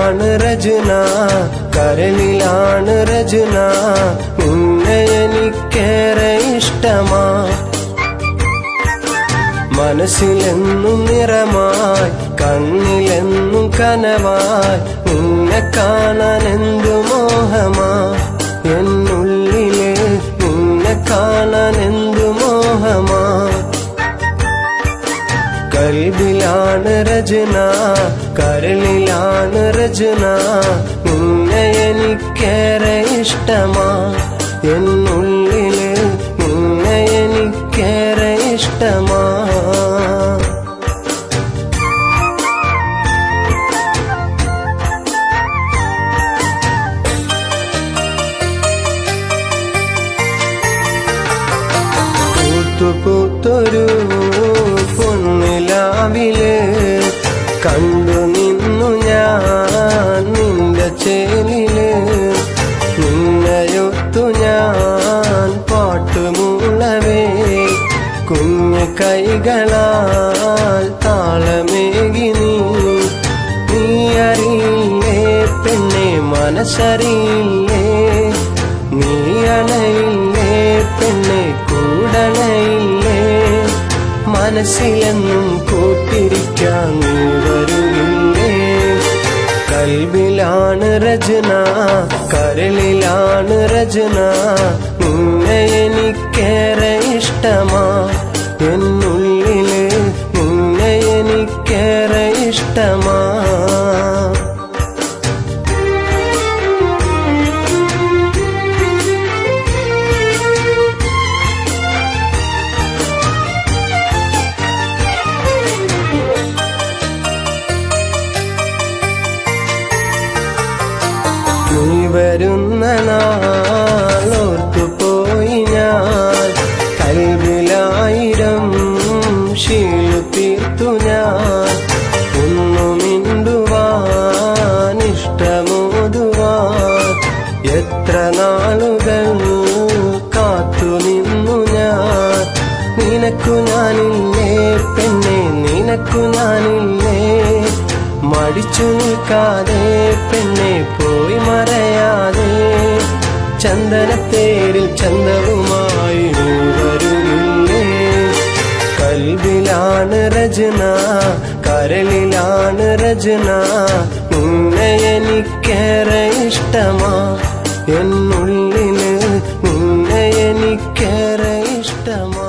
കൽബിലാണ് രചന കരളിലാണ് രചന നിന്നെ എനിക്കേറെ ഇഷ്ടമാ മനസ്സിലെന്നും നിറമായി കണ്ണിലെന്നും കനവായി നിന്നെ കാണാൻ എന്തു മോഹമാ എന്നുള്ളിലെ നിന്നെ കാണാൻ എന്തു മോഹമാ കൽബിലാണ് രചന കരളിലാണ് രചന നിന്നെ എനിക്കേറെ ഇഷ്ടമാ എന്നുള്ളിലെ നിന്നെ എനിക്കേറെ ഇഷ്ടമാ പൂത്തൊരു പൊന്നിലാവില് കണ്ടു നിന്നു ഞാൻ നിന്റെ ചേലില് നിന്നയൊത്തു ഞാൻ പാട്ടുമൂളവേ കുഞ്ഞു കൈകളാൽ താളമേകി നീ അറിയില്ലേ പെണ്ണെ മനസ്സറിയില്ലേ നീ അണയില്ലേ പെണ്ണെ കൂടണയില്ലേ മനസ്സിലെന്നും കൂട്ടിരിക്കാൻ നീ വരുകില്ലേ കൽബിലാണ് രചന കരളിലാണ് രചന നിന്നെ എനിക്കേറെ ഇഷ്ടമാ എന്നുള്ളില് നിന്നെ എനിക്കേറെ ഇഷ്ടമാ നീ വരുന്ന നാളോർത്തുപോയി ഞാൻ കൽബിലായിരം ശീലു തീർത്തു ഞാൻ ഒന്നു മിണ്ടുവാൻ ഇഷ്ടമോതുവാൻ എത്ര നാളുകൾ കാത്തു നിന്നു ഞാൻ നിനക്കു ഞാനില്ലേ പെണ്ണെ നിനക്കു ഞാനില്ലേ മടിച്ചു നിൽക്കാതെ പെണ്ണെ പോയി മറയാതെ ചന്ദനത്തേരിൽ ചന്ദവുമായി നീ വരുകില്ലേ കൽബിലാണ് രചന കരളിലാണ് രചന നിന്നെ എനിക്കേറെ ഇഷ്ടമാ എന്നുള്ളില് നിന്നെ എനിക്കേറെ ഇഷ്ടമാ